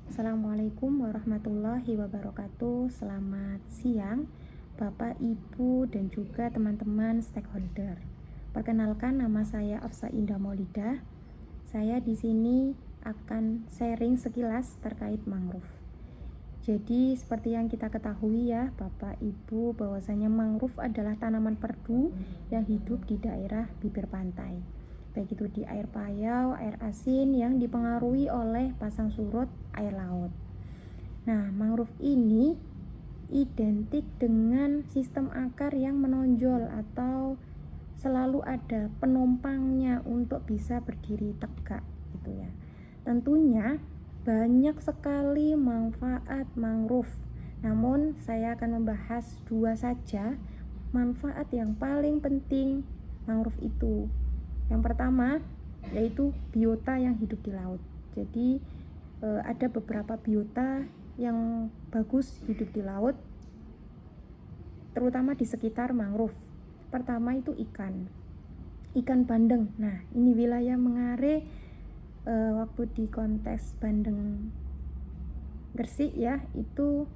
Assalamualaikum warahmatullahi wabarakatuh. Selamat siang, Bapak, Ibu, dan juga teman-teman stakeholder. Perkenalkan, nama saya Afsa Indah Maulida. Saya di sini akan sharing sekilas terkait mangrove. Jadi seperti yang kita ketahui ya Bapak Ibu, bahwasanya mangrove adalah tanaman perdu yang hidup di daerah bibir pantai, baik itu di air payau, air asin yang dipengaruhi oleh pasang surut air laut. Nah, mangrove ini identik dengan sistem akar yang menonjol atau selalu ada penopangnya untuk bisa berdiri tegak gitu ya. Tentunya banyak sekali manfaat mangrove. Namun saya akan membahas dua saja manfaat yang paling penting mangrove itu. Yang pertama yaitu biota yang hidup di laut. Jadi ada beberapa biota yang bagus hidup di laut, terutama di sekitar mangrove. Pertama itu ikan bandeng. Nah, ini wilayah Mengare waktu di konteks Bandeng Gresik ya, itu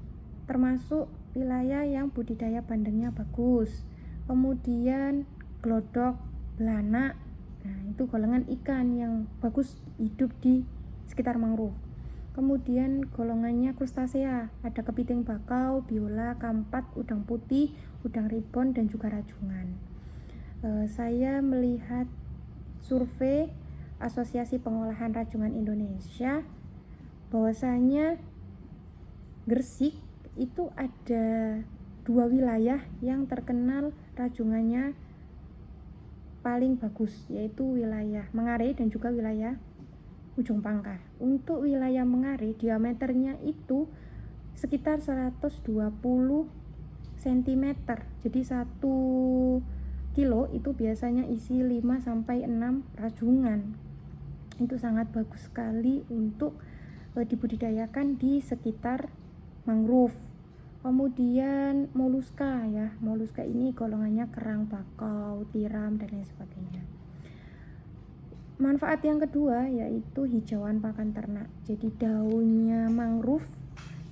termasuk wilayah yang budidaya bandengnya bagus. Kemudian glodok, belanak, nah itu golongan ikan yang bagus hidup di sekitar mangrove. Kemudian golongannya krustasea, ada kepiting bakau, biola, kampat, udang putih, udang ribon, dan juga rajungan. Saya melihat survei Asosiasi Pengolahan Rajungan Indonesia bahwasanya Gresik itu ada dua wilayah yang terkenal rajungannya paling bagus, yaitu wilayah Mengare dan juga wilayah Ujung Pangkah. Untuk wilayah Mengare diameternya itu sekitar 120 cm. Jadi 1 kilo itu biasanya isi 5-6 rajungan. Itu sangat bagus sekali untuk dibudidayakan di sekitar mangrove. Kemudian moluska ya, moluska ini golongannya kerang bakau, tiram, dan lain sebagainya. Manfaat yang kedua yaitu hijauan pakan ternak. Jadi daunnya mangrove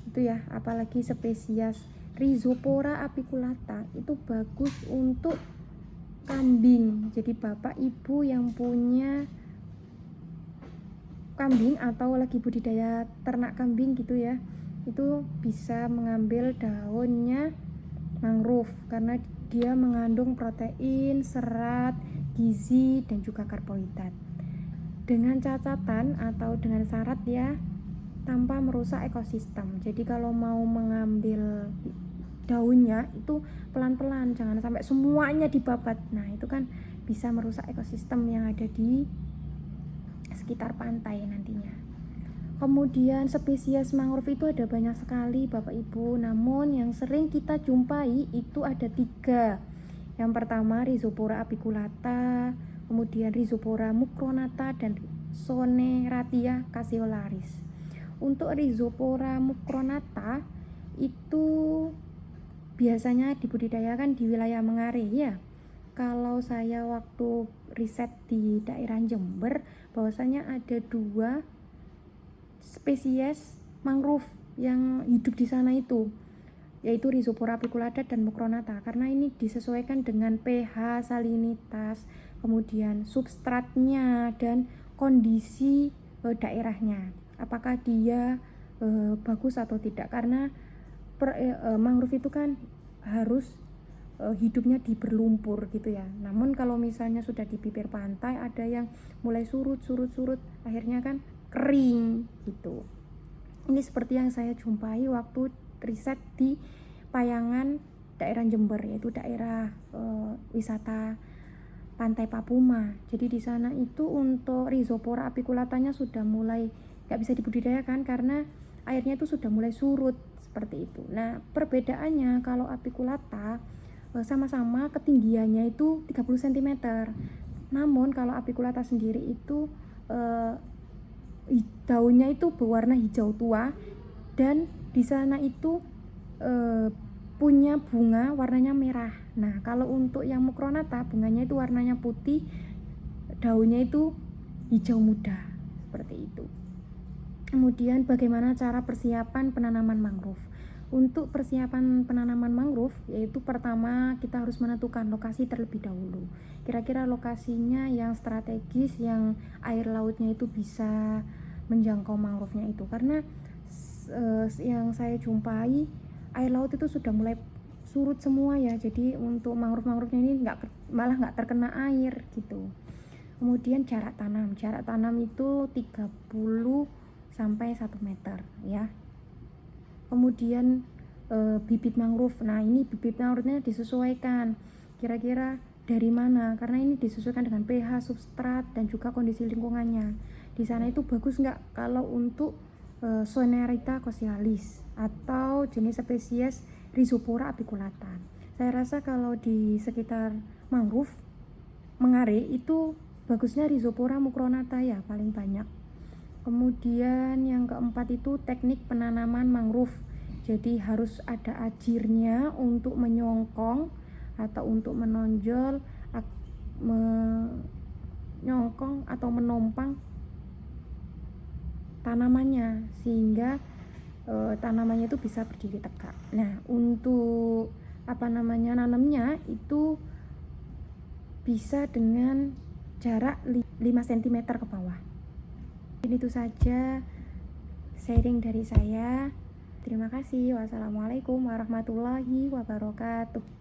itu ya, apalagi spesies Rhizopora apiculata itu bagus untuk kambing. Jadi Bapak Ibu yang punya kambing atau lagi budidaya ternak kambing gitu ya, itu bisa mengambil daunnya mangrove karena dia mengandung protein, serat, gizi, dan juga karbohidrat. Dengan catatan atau dengan syarat ya, tanpa merusak ekosistem. Jadi kalau mau mengambil daunnya itu pelan-pelan, jangan sampai semuanya dibabat. Nah, itu kan bisa merusak ekosistem yang ada di sekitar pantai nantinya. Kemudian spesies mangrove itu ada banyak sekali Bapak Ibu, namun yang sering kita jumpai itu ada 3. Yang pertama Rhizopora apiculata, kemudian Rhizopora mucronata, dan Soneratia cassiolaris. Untuk Rhizopora mucronata itu biasanya dibudidayakan di wilayah Mengare ya. Kalau saya waktu riset di daerah Jember, bahwasanya ada 2 spesies mangrove yang hidup di sana itu, yaitu Rhizopora apiculata dan mucronata, karena ini disesuaikan dengan pH, salinitas, kemudian substratnya, dan kondisi daerahnya, apakah dia bagus atau tidak. Karena mangrove itu kan harus hidupnya di berlumpur gitu ya. Namun kalau misalnya sudah di bibir pantai, ada yang mulai surut, akhirnya kan kering gitu. Ini seperti yang saya jumpai waktu riset di Payangan daerah Jember, yaitu daerah wisata Pantai Papuma. Jadi di sana itu untuk Rhizopora apiculatanya sudah mulai nggak bisa dibudidayakan karena airnya itu sudah mulai surut seperti itu. Nah, perbedaannya kalau apiculata sama-sama ketinggiannya itu 30 cm. Namun kalau apiculata sendiri itu daunnya itu berwarna hijau tua, dan di sana itu punya bunga warnanya merah. Nah, kalau untuk yang mucronata bunganya itu warnanya putih, daunnya itu hijau muda seperti itu. Kemudian bagaimana cara persiapan penanaman mangrove? Untuk persiapan penanaman mangrove, yaitu pertama kita harus menentukan lokasi terlebih dahulu. Kira-kira lokasinya yang strategis, yang air lautnya itu bisa menjangkau mangrove-nya itu. Karena yang saya jumpai, air laut itu sudah mulai surut semua ya. Jadi untuk mangrove-mangrove-nya ini malah nggak terkena air gitu. Kemudian jarak tanam itu 30 sampai 1 meter ya. Kemudian bibit mangrove. Nah, ini bibit mangrove-nya disesuaikan kira-kira dari mana, karena ini disesuaikan dengan pH substrat dan juga kondisi lingkungannya. Di sana itu bagus nggak kalau untuk Sonerita cocialis atau jenis spesies Rhizopora apiculata. Saya rasa kalau di sekitar mangrove Mengare itu bagusnya Rhizopora mucronata ya paling banyak. Kemudian yang keempat itu teknik penanaman mangrove. Jadi harus ada ajirnya untuk menyongkong atau untuk menonjol, menyongkong atau menompang tanamannya sehingga tanamannya itu bisa berdiri tegak. Nah, untuk nanamnya itu bisa dengan jarak 5 cm ke bawah. Itu saja sharing dari saya. Terima kasih. Wassalamualaikum warahmatullahi wabarakatuh.